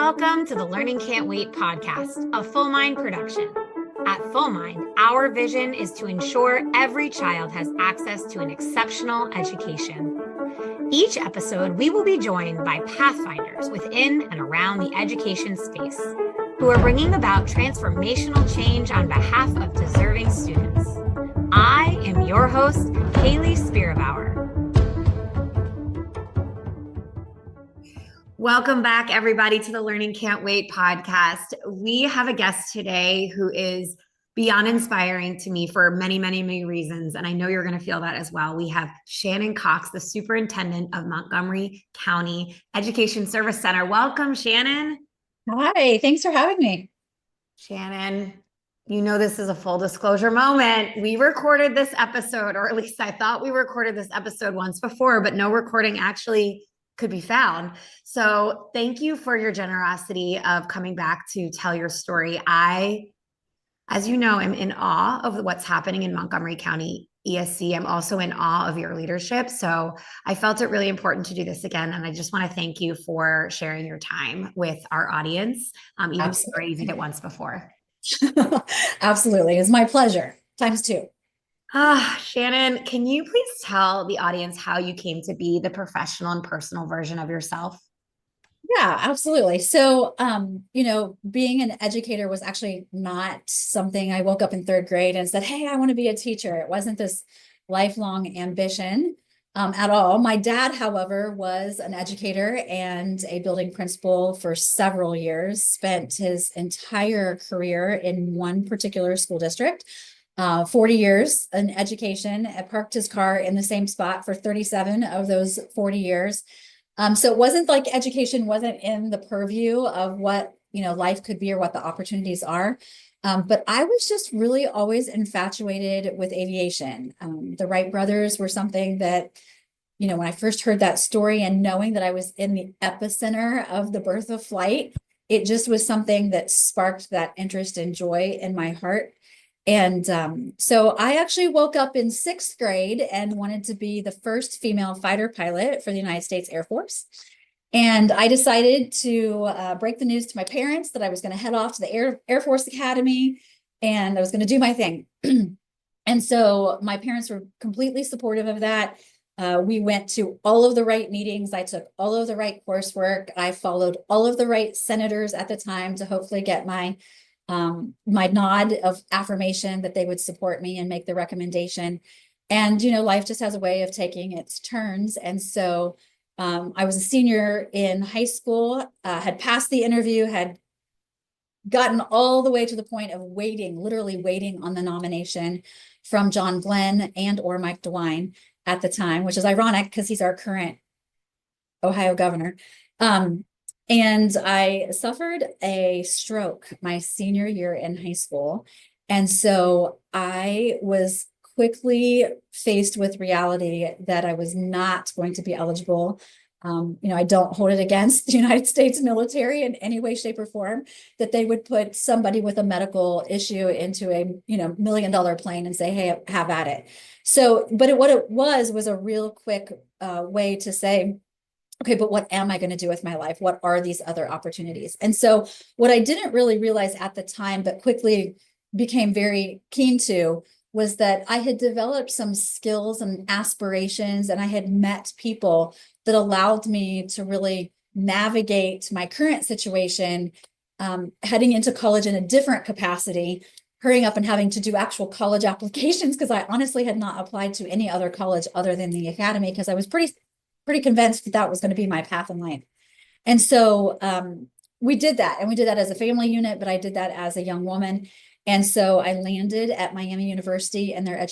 Welcome to the Learning Can't Wait podcast, a Full Mind production. At Full Mind, our vision is to ensure every child has access to an exceptional education. Each episode, we will be joined by pathfinders within and around the education space who are bringing about transformational change on behalf of deserving students. I am your host, Haley Spirabauer. Welcome back, everybody, to the Learning Can't Wait podcast. We have a guest today who is beyond inspiring to me for many, many, many reasons. And I know you're going to feel that as well. We have Shannon Cox, the superintendent of Montgomery County Education Service Center. Welcome, Shannon. Hi, thanks for having me. Shannon, you know this is a full disclosure moment. We recorded this episode, or at least I thought we recorded this episode once before, but no recording actually could be found. So thank you for your generosity of coming back to tell your story. I, as you know, am in awe of what's happening in Montgomery County ESC. I'm also in awe of your leadership. So I felt it really important to do this again. And I just want to thank you for sharing your time with our audience, even though you did it once before. Absolutely. It's my pleasure. Times two. Shannon, can you please tell the audience how you came to be the professional and personal version of yourself? Yeah, absolutely. So, being an educator was actually not something I woke up in third grade and said, hey, I want to be a teacher. It wasn't this lifelong ambition at all. My dad, however, was an educator and a building principal for several years, spent his entire career in one particular school district. 40 years in education. I parked his car in the same spot for 37 of those 40 years. So it wasn't like education wasn't in the purview of what, life could be or what the opportunities are. But I was just really always infatuated with aviation. The Wright brothers were something that, when I first heard that story and knowing that I was in the epicenter of the birth of flight, it just was something that sparked that interest and joy in my heart. And so I actually woke up in sixth grade and wanted to be the first female fighter pilot for the United States Air Force. And I decided to break the news to my parents that I was going to head off to the Air Force Academy and I was going to do my thing. And so my parents were completely supportive of that. We went to all of the right meetings. I took all of the right coursework. I followed all of the right senators at the time to hopefully get my nod of affirmation that they would support me and make the recommendation. And, life just has a way of taking its turns. And so I was a senior in high school, had passed the interview, had gotten all the way to the point of literally waiting on the nomination from John Glenn and or Mike DeWine at the time, which is ironic because he's our current Ohio governor. And I suffered a stroke my senior year in high school. And so I was quickly faced with reality that I was not going to be eligible. I don't hold it against the United States military in any way, shape, or form that they would put somebody with a medical issue into a $1 million plane and say, hey, have at it. So, but what it was a real quick way to say, okay, but what am I going to do with my life? What are these other opportunities? And so what I didn't really realize at the time, but quickly became very keen to, was that I had developed some skills and aspirations, and I had met people that allowed me to really navigate my current situation, heading into college in a different capacity, hurrying up and having to do actual college applications, because I honestly had not applied to any other college other than the academy, because I was pretty convinced that was going to be my path in life. And so we did that. And we did that as a family unit, but I did that as a young woman. And so I landed at Miami University in their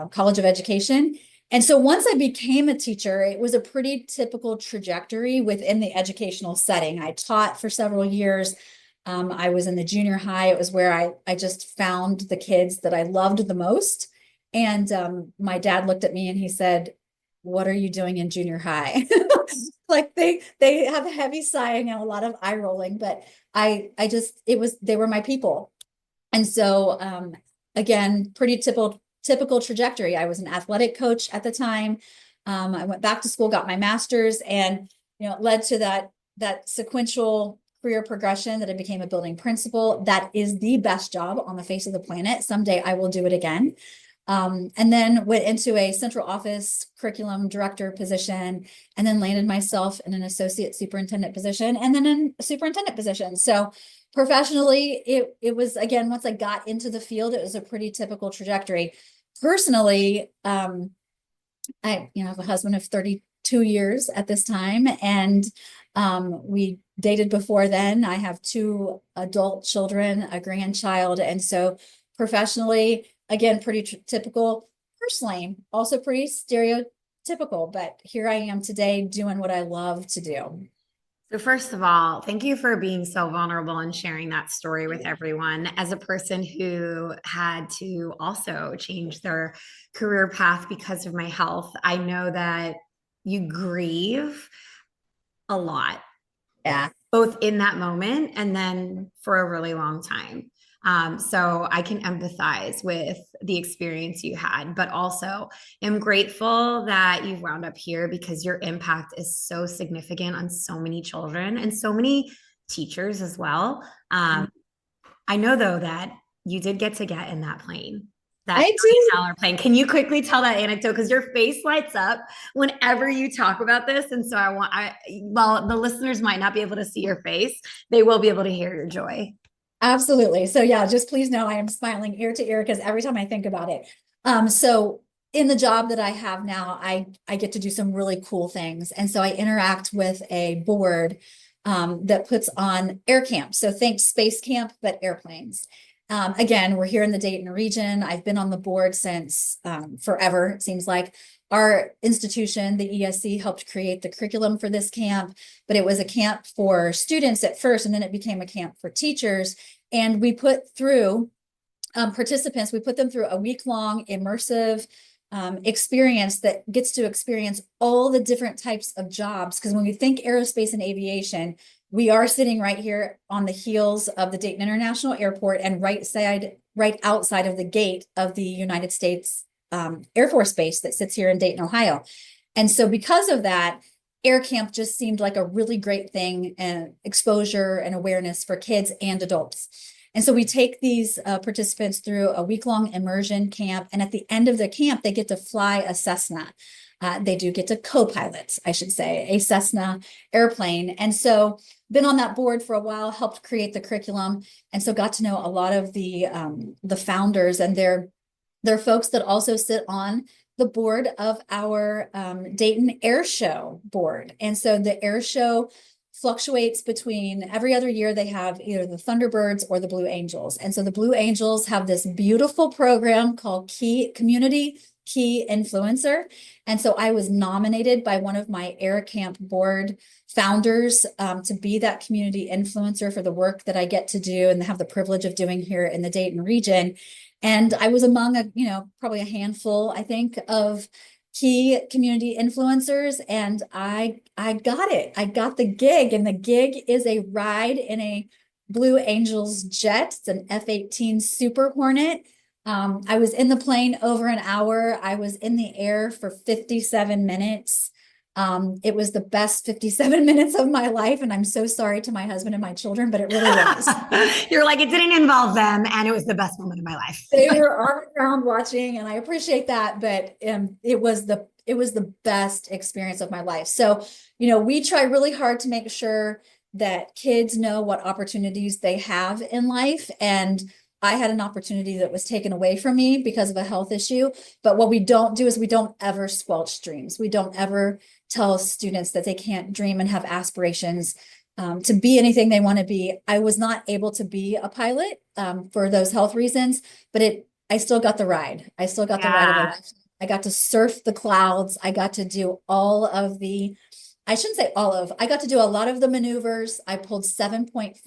College of Education. And so once I became a teacher, it was a pretty typical trajectory within the educational setting. I taught for several years. I was in the junior high. It was where I just found the kids that I loved the most. And my dad looked at me and he said, what are you doing in junior high? Like they have a heavy sighing and a lot of eye rolling, but they were my people. And so, again, pretty typical trajectory. I was an athletic coach at the time. I went back to school, got my master's, and, it led to that that sequential career progression that I became a building principal. That is the best job on the face of the planet. Someday I will do it again. And then went into a central office curriculum director position, and then landed myself in an associate superintendent position, and then in a superintendent position. So professionally, it was, again, once I got into the field, it was a pretty typical trajectory. Personally, I have a husband of 32 years at this time, and we dated before then. I have 2 adult children, a grandchild, and so professionally, again, pretty typical. Personally, also pretty stereotypical, but here I am today doing what I love to do. So first of all, thank you for being so vulnerable and sharing that story with everyone. As a person who had to also change their career path because of my health, I know that you grieve a lot, Yeah. both in that moment and then for a really long time. So I can empathize with the experience you had, but also am grateful that you've wound up here because your impact is so significant on so many children and so many teachers as well. I know though that you did get in that plane, that I do. $1 plane. Can you quickly tell that anecdote? Because your face lights up whenever you talk about this. And so well, the listeners might not be able to see your face. They will be able to hear your joy. Absolutely. So yeah, just please know I am smiling ear to ear because every time I think about it. So in the job that I have now, I get to do some really cool things. And so I interact with a board that puts on air camp. So think space camp, but airplanes. Again, we're here in the Dayton region. I've been on the board since forever, it seems like. Our institution, the ESC, helped create the curriculum for this camp, but it was a camp for students at first, and then it became a camp for teachers. And we put through participants, we put them through a week-long immersive experience that gets to experience all the different types of jobs. Because when we think aerospace and aviation, we are sitting right here on the heels of the Dayton International Airport and right outside of the gate of the United States Air Force Base that sits here in Dayton, Ohio. And so because of that, air camp just seemed like a really great thing, and exposure and awareness for kids and adults. And so we take these participants through a week-long immersion camp. And at the end of the camp, they get to fly a Cessna. They do get to co-pilot, I should say, a Cessna airplane. And so been on that board for a while, helped create the curriculum. And so got to know a lot of the founders, and they're folks that also sit on the board of our Dayton Air Show board. And so the Air Show fluctuates between every other year. They have either the Thunderbirds or the Blue Angels. And so the Blue Angels have this beautiful program called Community Key Influencer. And so I was nominated by one of my Air Camp board founders to be that community influencer for the work that I get to do and have the privilege of doing here in the Dayton region. And I was among probably a handful, I think, of key community influencers, and I got it. I got the gig, and the gig is a ride in a Blue Angels jet. It's an F-18 Super Hornet. I was in the plane over an hour. I was in the air for 57 minutes. It was the best 57 minutes of my life. And I'm so sorry to my husband and my children, but it really was. You're like, it didn't involve them, and it was the best moment of my life. They were on the ground watching, and I appreciate that, but it was the best experience of my life. So, we try really hard to make sure that kids know what opportunities they have in life. And I had an opportunity that was taken away from me because of a health issue. But what we don't do is we don't ever squelch dreams. We don't ever tell students that they can't dream and have aspirations to be anything they want to be. I was not able to be a pilot for those health reasons, but I still got the ride. I still got the ride of a life. I got to surf the clouds. I got to do I shouldn't say I got to do a lot of the maneuvers. I pulled 7.46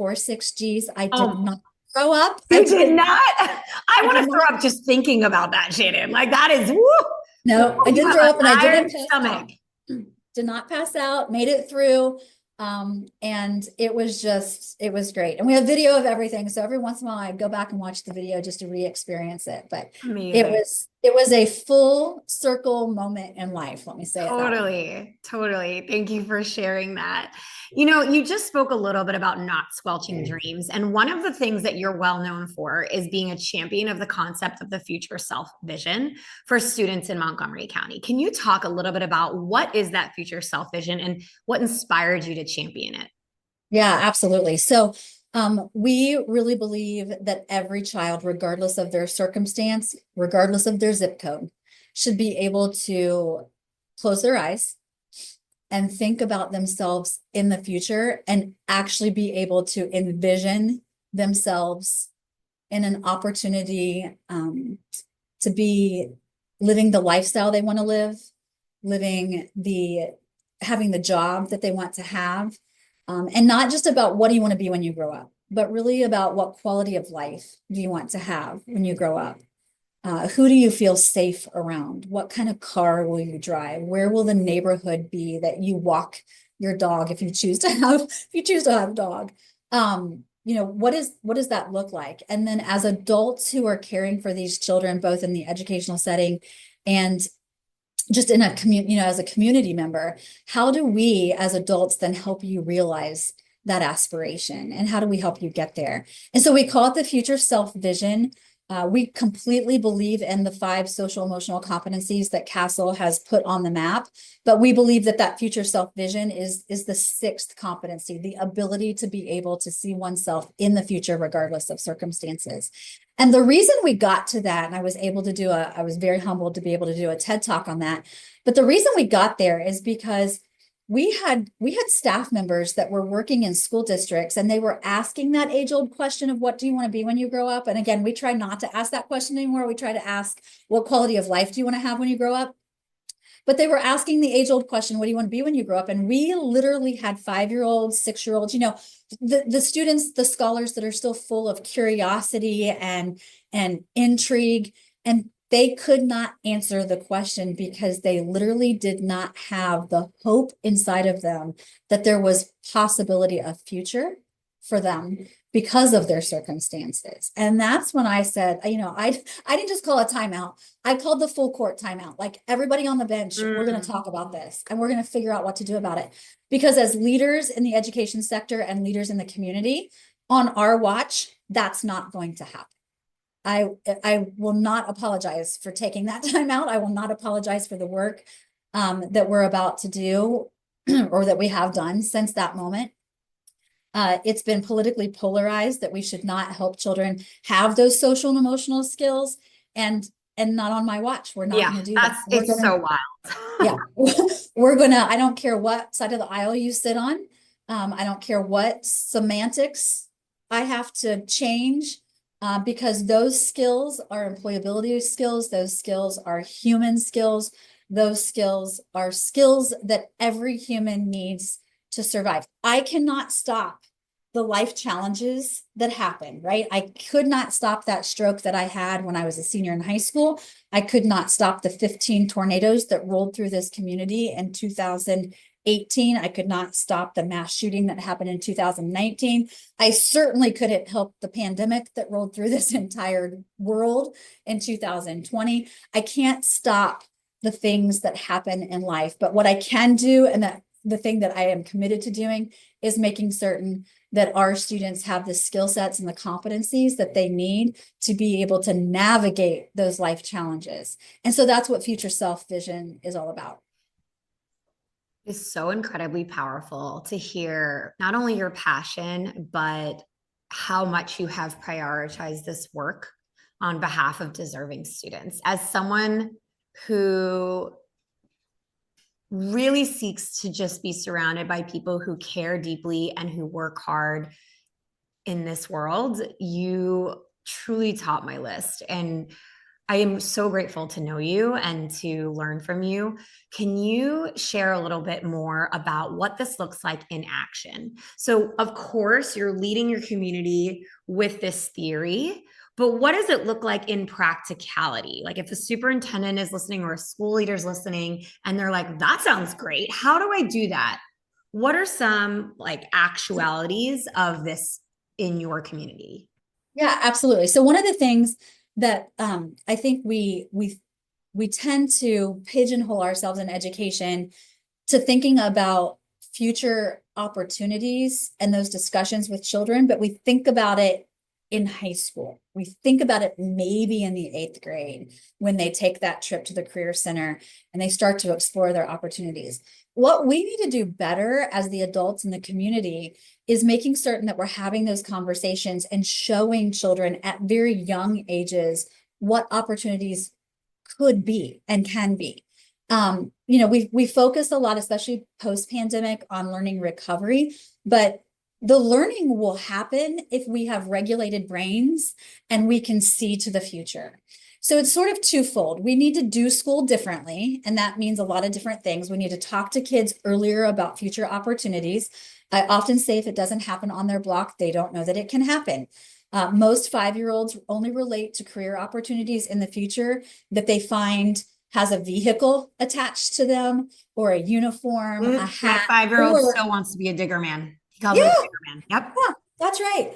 Gs. I did not throw up. You did not? I want to throw up just thinking about that, Shannon. Like, that is, woo. No, I didn't throw up, and I didn't stomach. Did not pass out, made it through. And it was great. And we have video of everything. So every once in a while I go back and watch the video just to re-experience it. But Amazing. It was a full circle moment in life. Let me say it that way. Totally, totally. Thank you for sharing that. You know, you just spoke a little bit about not squelching dreams. And one of the things that you're well known for is being a champion of the concept of the future self vision for students in Montgomery County. Can you talk a little bit about what is that future self vision and what inspired you to champion it? Yeah, absolutely. So, we really believe that every child, regardless of their circumstance, regardless of their zip code, should be able to close their eyes and think about themselves in the future and actually be able to envision themselves in an opportunity to be living the lifestyle they want to live, having the job that they want to have, and not just about what do you want to be when you grow up, but really about what quality of life do you want to have when you grow up. Who do you feel safe around? What kind of car will you drive? Where will the neighborhood be that you walk your dog if you choose to have a dog? What does that look like? And then as adults who are caring for these children, both in the educational setting and just in a community, as a community member, how do we as adults then help you realize that aspiration? And how do we help you get there? And so we call it the future self vision. We completely believe in the 5 social emotional competencies that Castle has put on the map, but we believe that that future self vision is the 6th competency, the ability to be able to see oneself in the future, regardless of circumstances. And the reason we got to that, and I was very humbled to be able to do a TED Talk on that. But the reason we got there is because we had staff members that were working in school districts, and they were asking that age-old question of what do you want to be when you grow up? And again, we try not to ask that question anymore. We try to ask, what quality of life do you want to have when you grow up? But they were asking the age-old question, what do you want to be when you grow up? And we literally had 5-year-olds, 6-year-olds, the students, the scholars that are still full of curiosity and intrigue. And they could not answer the question because they literally did not have the hope inside of them that there was possibility of future for them because of their circumstances. And that's when I said, I didn't just call a timeout. I called the full court timeout. Like, everybody on the bench, we're going to talk about this and we're going to figure out what to do about it. Because as leaders in the education sector and leaders in the community, on our watch, that's not going to happen. I will not apologize for taking that time out. I will not apologize for the work that we're about to do or that we have done since that moment. It's been politically polarized that we should not help children have those social and emotional skills, and not on my watch. We're not going to do that. It's so wild. Yeah, I don't care what side of the aisle you sit on. I don't care what semantics I have to change. Because those skills are employability skills, those skills are human skills, those skills are skills that every human needs to survive. I cannot stop the life challenges that happen, right? I could not stop that stroke that I had when I was a senior in high school. I could not stop the 15 tornadoes that rolled through this community in 2018. I could not stop the mass shooting that happened in 2019. I certainly couldn't help the pandemic that rolled through this entire world in 2020. I can't stop the things that happen in life, but what I can do, and that the thing that I am committed to doing, is making certain that our students have the skill sets and the competencies that they need to be able to navigate those life challenges. And so that's what future self vision is all about. It's so incredibly powerful to hear not only your passion, but how much you have prioritized this work on behalf of deserving students. As someone who really seeks to just be surrounded by people who care deeply and who work hard in this world, you truly top my list. And I am so grateful to know you and to learn from you. Can you share a little bit more about what this looks like in action? So, of course, you're leading your community with this theory, but what does it look like in practicality? Like, if a superintendent is listening or a school leader is listening and they're like, that sounds great. How do I do that? What are some like actualities of this in your community? Yeah, absolutely. So one of the things that I think we we tend to pigeonhole ourselves in education to thinking about future opportunities and those discussions with children, but we think about it in high school. We think about it maybe in the 8th grade when they take that trip to the Career Center and they start to explore their opportunities. What we need to do better as the adults in the community is making certain that we're having those conversations and showing children at very young ages what opportunities could be and can be. We focus a lot, especially post-pandemic, on learning recovery, but the learning will happen if we have regulated brains and we can see to the future. So it's sort of twofold. We need to do school differently, and that means a lot of different things. We need to talk to kids earlier about future opportunities. I often say if it doesn't happen on their block, they don't know that it can happen. Most 5-year-olds only relate to career opportunities in the future that they find has a vehicle attached to them or a uniform, a hat. My 5-year-old still wants to be a digger man. He calls me a digger man. Yep. Yeah, that's right.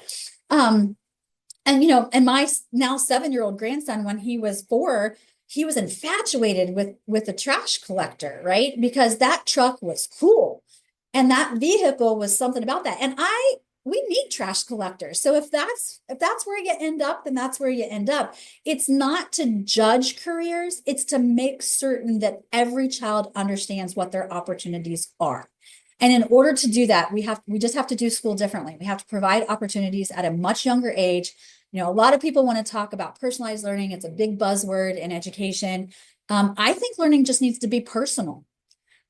And my now 7-year-old grandson, when he was 4, he was infatuated with a trash collector, right? Because that truck was cool. And that vehicle was something about that. And we need trash collectors. So if that's where you end up, then that's where you end up. It's not to judge careers. It's to make certain that every child understands what their opportunities are. And in order to do that, we just have to do school differently. We have to provide opportunities at a much younger age. A lot of people want to talk about personalized learning. It's a big buzzword in education. I think learning just needs to be personal.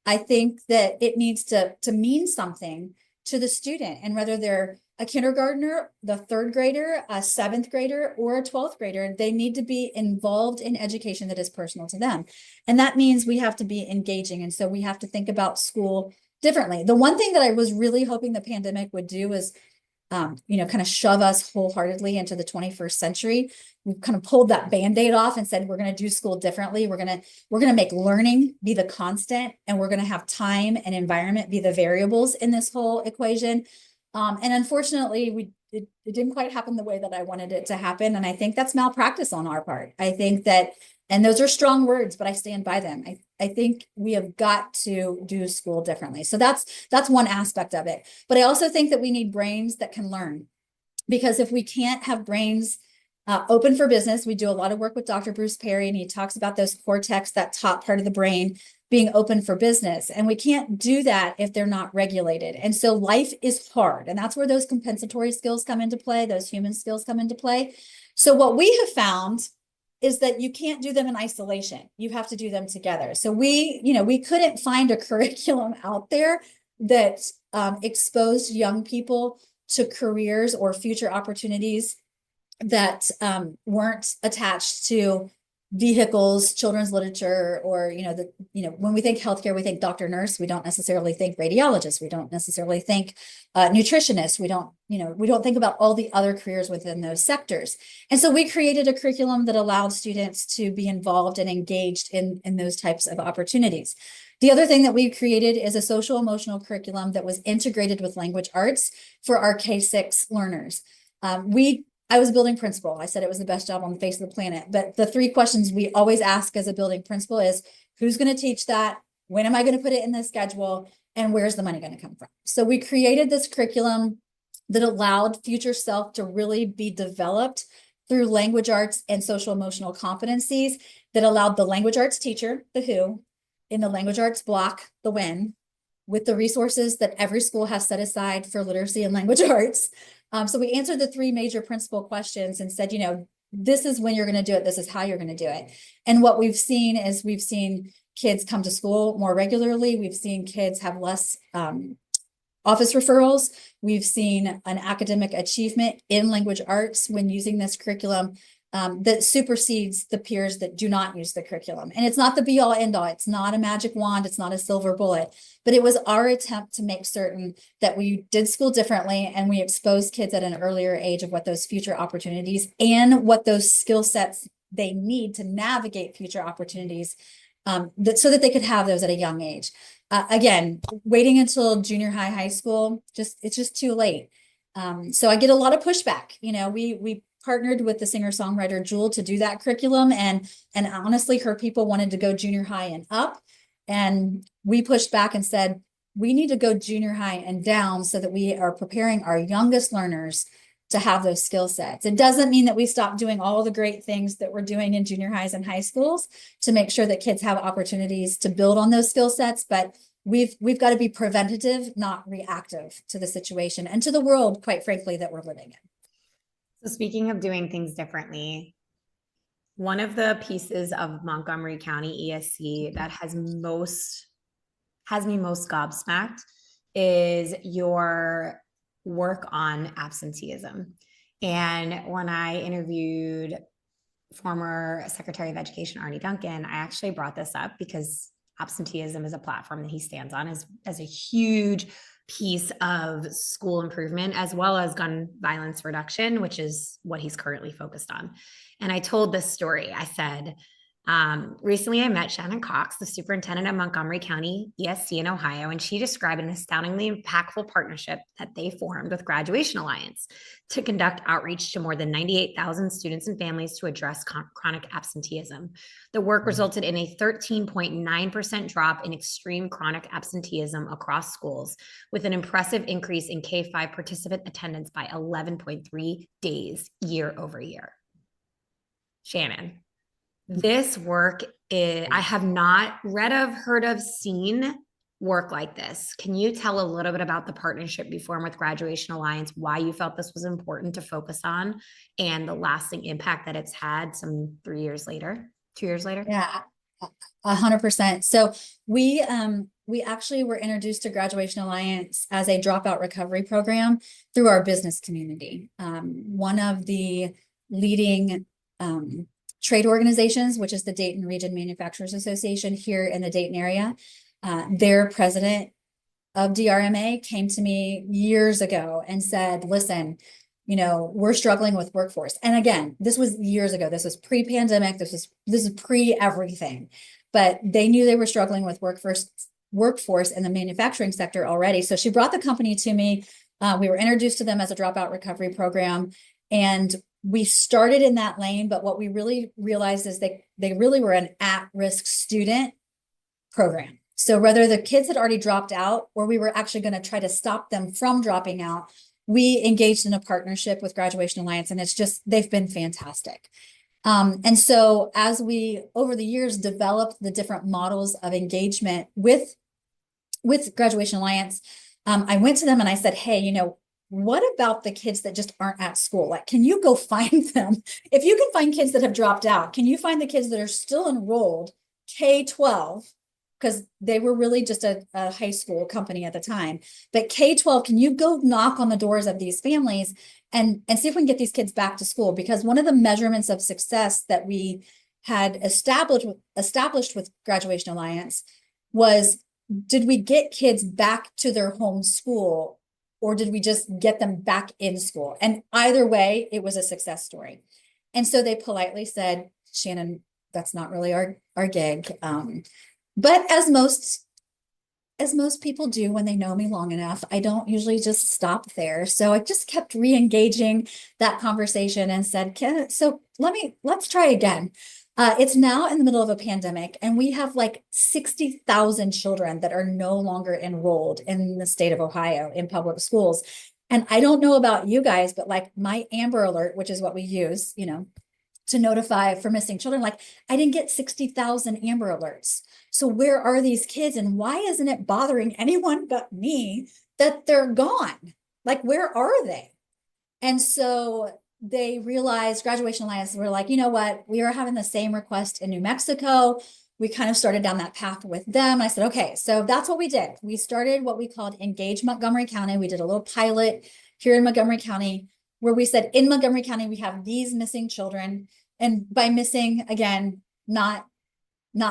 I think that it needs to mean something to the student, and whether they're a kindergartner, the 3rd grader, a 7th grader, or a 12th grader, they need to be involved in education that is personal to them. And that means we have to be engaging. And so we have to think about school differently. The one thing that I was really hoping the pandemic would do is, kind of shove us wholeheartedly into the 21st century. We've kind of pulled that Band-Aid off and said, we're going to do school differently. We're going to make learning be the constant, and we're going to have time and environment be the variables in this whole equation. And unfortunately, it didn't quite happen the way that I wanted it to happen. And I think that's malpractice on our part. I think that, and those are strong words, but I stand by them. I think we have got to do school differently. So that's one aspect of it. But I also think that we need brains that can learn, because if we can't have brains open for business, we do a lot of work with Dr. Bruce Perry, and he talks about those cortex, that top part of the brain, being open for business. And we can't do that if they're not regulated. And so life is hard. And that's where those compensatory skills come into play, those human skills come into play. So what we have found is that you can't do them in isolation. You have to do them together. So we couldn't find a curriculum out there that exposed young people to careers or future opportunities that weren't attached to vehicles, children's literature, or when we think healthcare, we think doctor, nurse. We don't necessarily think radiologist. We don't necessarily think nutritionist. We don't think about all the other careers within those sectors. And so we created a curriculum that allowed students to be involved and engaged in those types of opportunities. The other thing that we created is a social emotional curriculum that was integrated with language arts for our K-6 learners. I was a building principal. I said it was the best job on the face of the planet. But the 3 questions we always ask as a building principal is, who's going to teach that? When am I going to put it in the schedule? And where's the money going to come from? So we created this curriculum that allowed future self to really be developed through language arts and social emotional competencies, that allowed the language arts teacher, the who, in the language arts block, the when, with the resources that every school has set aside for literacy and language arts. So we answered the 3 major principal questions and said, this is when you're going to do it. This is how you're going to do it. And what we've seen is kids come to school more regularly. We've seen kids have less office referrals. We've seen an academic achievement in language arts when using this curriculum that supersedes the peers that do not use the curriculum. And it's not the be all end all. It's not a magic wand. It's not a silver bullet, but it was our attempt to make certain that we did school differently, and we exposed kids at an earlier age of what those future opportunities and what those skill sets they need to navigate future opportunities, so that they could have those at a young age. Again, waiting until junior high school, it's just too late. So I get a lot of pushback. We partnered with the singer-songwriter Jewel to do that curriculum. And honestly, her people wanted to go junior high and up. And we pushed back and said, we need to go junior high and down so that we are preparing our youngest learners to have those skill sets. It doesn't mean that we stop doing all the great things that we're doing in junior highs and high schools to make sure that kids have opportunities to build on those skill sets, but we've got to be preventative, not reactive to the situation and to the world, quite frankly, that we're living in. So speaking of doing things differently, one of the pieces of Montgomery County ESC that has me most gobsmacked is your work on absenteeism. And when I interviewed former Secretary of Education Arne Duncan, I actually brought this up because absenteeism is a platform that he stands on as a huge piece of school improvement, as well as gun violence reduction, which is what he's currently focused on. And I told this story. I said, recently I met Shannon Cox, the superintendent of Montgomery County ESC in Ohio, and she described an astoundingly impactful partnership that they formed with Graduation Alliance to conduct outreach to more than 98,000 students and families to address chronic absenteeism. The work resulted in a 13.9% drop in extreme chronic absenteeism across schools, with an impressive increase in K-5 participant attendance by 11.3 days year over year. Shannon, this work I have not read of, heard of, seen work like this. Can you tell a little bit about the partnership you formed with Graduation Alliance, why you felt this was important to focus on, and the lasting impact that it's had some 2 years later? Yeah, 100%. So we actually were introduced to Graduation Alliance as a dropout recovery program through our business community. One of the leading trade organizations, which is the Dayton Region Manufacturers Association here in the Dayton area. Their president of DRMA came to me years ago and said, listen, we're struggling with workforce. And again, this was years ago. This was pre-pandemic. This is pre-everything. But they knew they were struggling with workforce in the manufacturing sector already. So she brought the company to me. We were introduced to them as a dropout recovery program. And we started in that lane, but what we really realized is they really were an at-risk student program. So whether the kids had already dropped out or we were actually going to try to stop them from dropping out, we engaged in a partnership with Graduation Alliance, and they've been fantastic. And so as we, over the years, developed the different models of engagement with Graduation Alliance, I went to them and I said, hey, what about the kids that just aren't at school? Like, can you go find them? If you can find kids that have dropped out, can you find the kids that are still enrolled K-12? Because they were really just a high school company at the time. But K-12, can you go knock on the doors of these families and see if we can get these kids back to school? Because one of the measurements of success that we had established with Graduation Alliance was, did we get kids back to their home school, or did we just get them back in school? And either way, it was a success story. And so they politely said, Shannon, that's not really our gig. But as most people do when they know me long enough, I don't usually just stop there. So I just kept re-engaging that conversation and said, so let's try again. It's now in the middle of a pandemic, and we have like 60,000 children that are no longer enrolled in the state of Ohio in public schools. And I don't know about you guys, but like my Amber Alert, which is what we use, to notify for missing children, like I didn't get 60,000 Amber Alerts. So where are these kids, and why isn't it bothering anyone but me that they're gone? Like, where are they? And so they realized, Graduation Alliance were like, you know what? We are having the same request in New Mexico. We kind of started down that path with them. I said, okay, so that's what we did. We started what we called Engage Montgomery County. We did a little pilot here in Montgomery County where we said, in Montgomery County, we have these missing children. And by missing, again, not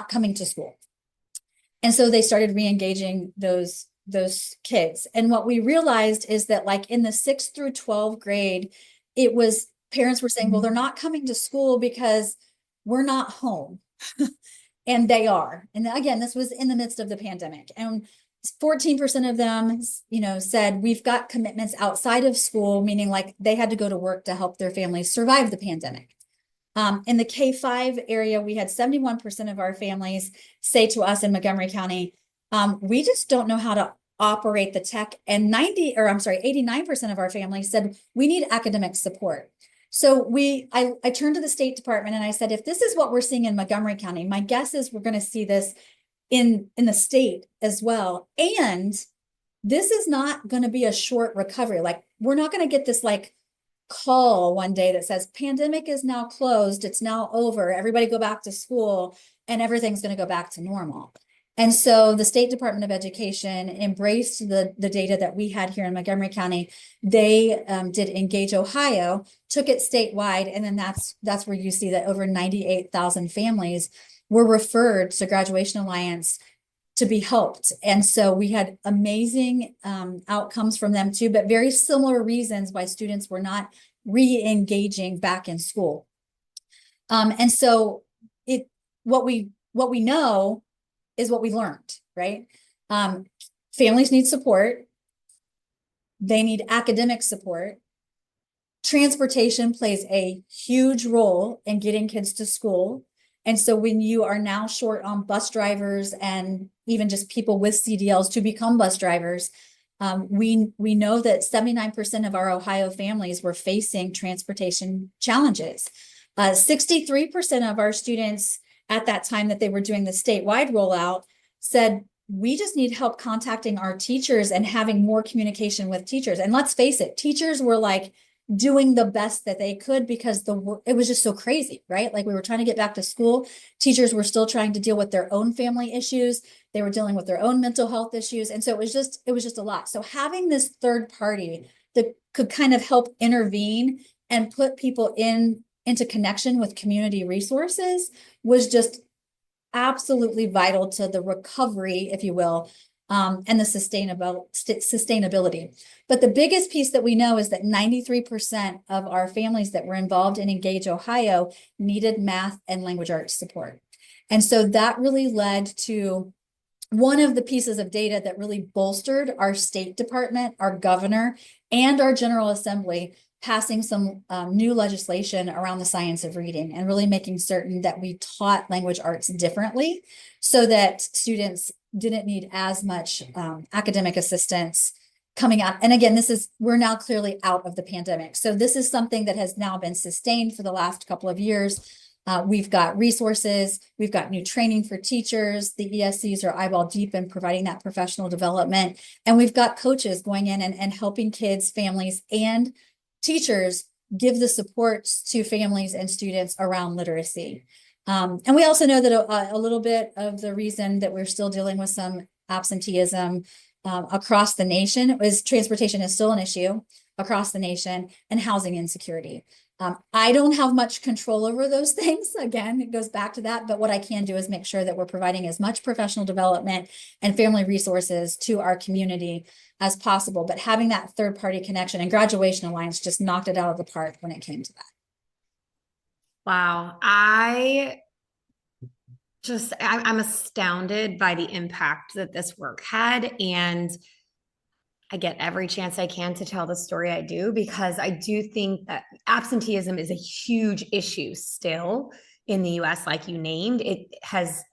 coming to school. And so they started re-engaging those kids. And what we realized is that, like, in the 6th through 12th grade, parents were saying, well, they're not coming to school because we're not home. And they are. And again, this was in the midst of the pandemic. And 14% of them, said we've got commitments outside of school, meaning like they had to go to work to help their families survive the pandemic. In the K-5 area, we had 71% of our families say to us in Montgomery County, we just don't know how to operate the tech. And 89% of our families said we need academic support. So I turned to the State Department and I said, if this is what we're seeing in Montgomery County, my guess is we're going to see this in the state as well. And this is not going to be a short recovery. Like, we're not going to get this like call one day that says pandemic is now closed, it's now over, everybody go back to school and everything's going to go back to normal. And so the State Department of Education embraced the data that we had here in Montgomery County. They did Engage Ohio, took it statewide, and then that's where you see that over 98,000 families were referred to Graduation Alliance to be helped. And so we had amazing outcomes from them too, but very similar reasons why students were not re-engaging back in school. And so what we know is what we learned, right? Families need support. They need academic support. Transportation plays a huge role in getting kids to school. And so when you are now short on bus drivers and even just people with CDLs to become bus drivers, we know that 79% of our Ohio families were facing transportation challenges. 63% of our students at that time that they were doing the statewide rollout said, we just need help contacting our teachers and having more communication with teachers. And let's face it, teachers were like doing the best that they could because it was just so crazy, right? Like, we were trying to get back to school. Teachers were still trying to deal with their own family issues. They were dealing with their own mental health issues. And so it was just a lot. So having this third party that could kind of help intervene and put people into connection with community resources was just absolutely vital to the recovery, if you will, and the sustainability. But the biggest piece that we know is that 93% of our families that were involved in Engage Ohio needed math and language arts support. And so that really led to one of the pieces of data that really bolstered our State Department, our governor, and our General Assembly passing some new legislation around the science of reading and really making certain that we taught language arts differently so that students didn't need as much academic assistance coming out. And again, we're now clearly out of the pandemic. So this is something that has now been sustained for the last couple of years. We've got resources, we've got new training for teachers, the ESCs are eyeball deep in providing that professional development. And we've got coaches going in and helping kids, families, and teachers give the supports to families and students around literacy. And we also know that a little bit of the reason that we're still dealing with some absenteeism across the nation is transportation is still an issue across the nation, and housing insecurity. I don't have much control over those things. Again, it goes back to that. But what I can do is make sure that we're providing as much professional development and family resources to our community as possible. But having that third party connection and Graduation Alliance just knocked it out of the park when it came to that. Wow. I'm astounded by the impact that this work had. And I get every chance I can to tell the story I do, because I do think that absenteeism is a huge issue still in the US, like you named. It has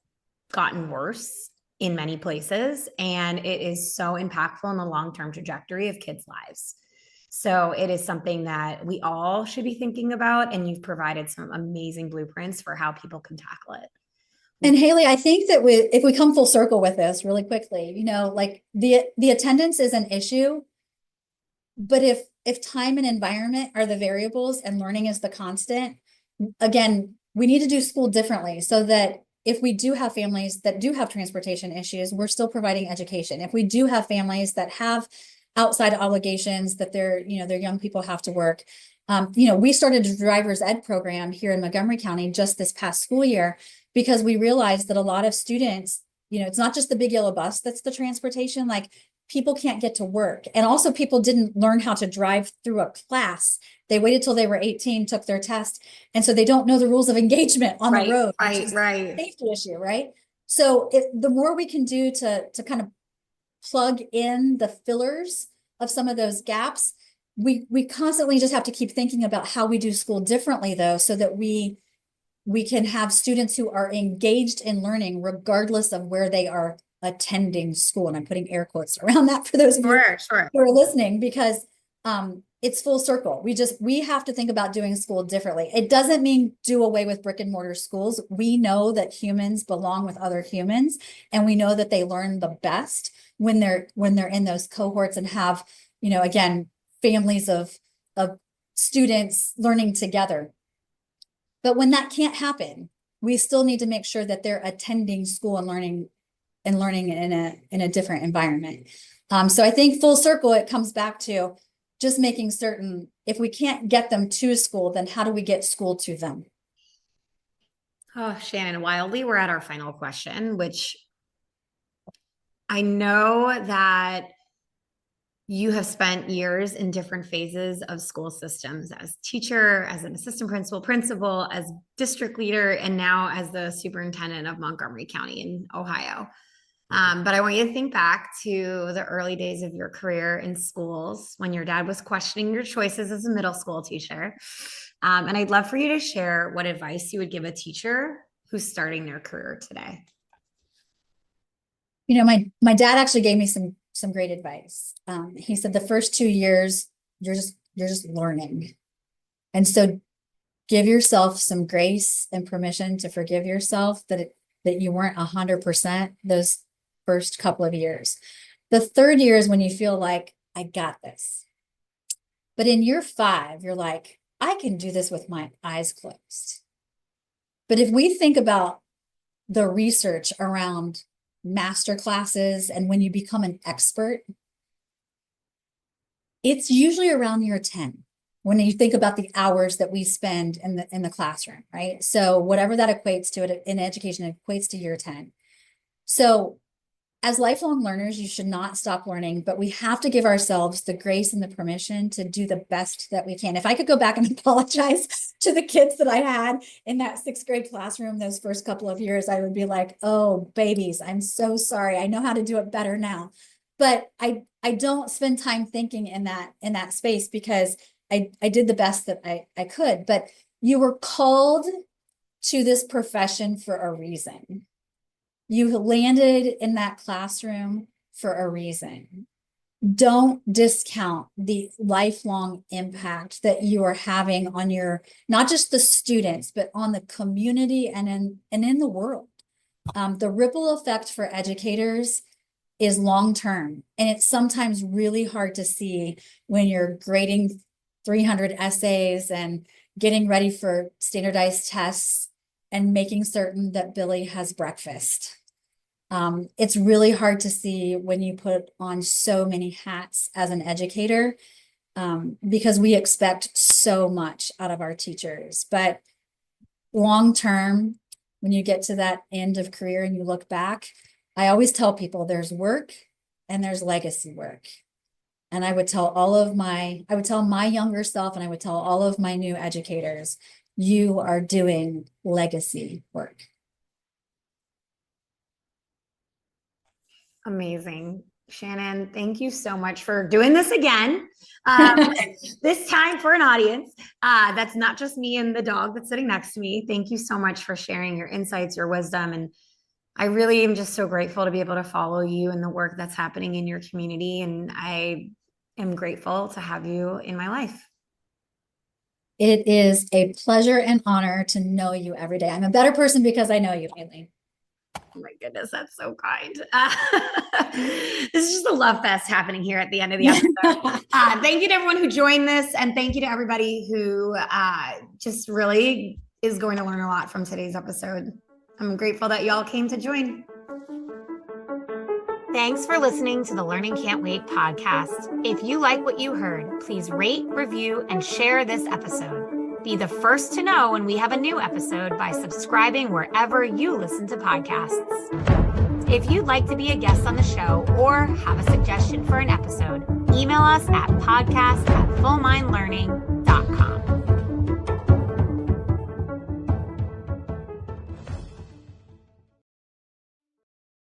gotten worse in many places, and it is so impactful in the long-term trajectory of kids' lives. So it is something that we all should be thinking about, and you've provided some amazing blueprints for how people can tackle it. And Haley, I think that if we come full circle with this really quickly, like the attendance is an issue, but if time and environment are the variables and learning is the constant, again, we need to do school differently so that if we do have families that do have transportation issues, we're still providing education. If we do have families that have outside obligations that their young people have to work, we started a driver's ed program here in Montgomery County just this past school year, because we realized that a lot of students, it's not just the big yellow bus that's the transportation, like people can't get to work. And also people didn't learn how to drive through a class. They waited till they were 18, took their test. And so they don't know the rules of engagement on the road. Right. A safety issue, right? So the more we can do to kind of plug in the fillers of some of those gaps. We constantly just have to keep thinking about how we do school differently, though, so that we can have students who are engaged in learning regardless of where they are attending school. And I'm putting air quotes around that for those of you who are listening, because it's full circle. We have to think about doing school differently. It doesn't mean do away with brick and mortar schools. We know that humans belong with other humans, and we know that they learn the best when they're in those cohorts and have, again, families of students learning together. But when that can't happen, we still need to make sure that they're attending school and learning in a different environment. So I think full circle, it comes back to just making certain, if we can't get them to school, then how do we get school to them? Oh, Shannon, wildly, we're at our final question, which I know that you have spent years in different phases of school systems as teacher, as an assistant principal, as district leader, and now as the superintendent of Montgomery County in Ohio. But I want you to think back to the early days of your career in schools when your dad was questioning your choices as a middle school teacher. And I'd love for you to share what advice you would give a teacher who's starting their career today. My dad actually gave me some great advice. He said the first 2 years, you're just learning. And so give yourself some grace and permission to forgive yourself that you weren't 100% those first couple of years. The third year is when you feel like, I got this. But in year 5, you're like, I can do this with my eyes closed. But if we think about the research around master classes and when you become an expert, it's usually around year 10 when you think about the hours that we spend in the classroom, right? So whatever that equates to in education, it equates to year 10. So as lifelong learners, you should not stop learning, but we have to give ourselves the grace and the permission to do the best that we can. If I could go back and apologize to the kids that I had in that 6th grade classroom those first couple of years, I would be like, oh, babies, I'm so sorry. I know how to do it better now. But I don't spend time thinking in that space because I did the best that I could. But you were called to this profession for a reason. You landed in that classroom for a reason. Don't discount the lifelong impact that you are having on not just the students, but on the community and in the world. The ripple effect for educators is long-term, and it's sometimes really hard to see when you're grading 300 essays and getting ready for standardized tests and making certain that Billy has breakfast. It's really hard to see when you put on so many hats as an educator, because we expect so much out of our teachers. But long term, when you get to that end of career and you look back, I always tell people there's work and there's legacy work. And I would tell my younger self, and I would tell all of my new educators, you are doing legacy work. Amazing. Shannon, thank you so much for doing this again. This time for an audience. That's not just me and the dog that's sitting next to me. Thank you so much for sharing your insights, your wisdom. And I really am just so grateful to be able to follow you and the work that's happening in your community. And I am grateful to have you in my life. It is a pleasure and honor to know you every day. I'm a better person because I know you, Aileen. Oh my goodness, that's so kind. This is just a love fest happening here at the end of the episode. Thank you to everyone who joined this, and thank you to everybody who just really is going to learn a lot from today's episode. I'm grateful that y'all came to join. Thanks for listening to the Learning Can't Wait podcast. If you like what you heard, please rate, review, and share this episode. Be the first to know when we have a new episode by subscribing wherever you listen to podcasts. If you'd like to be a guest on the show or have a suggestion for an episode, email us at podcast@fullmindlearning.com.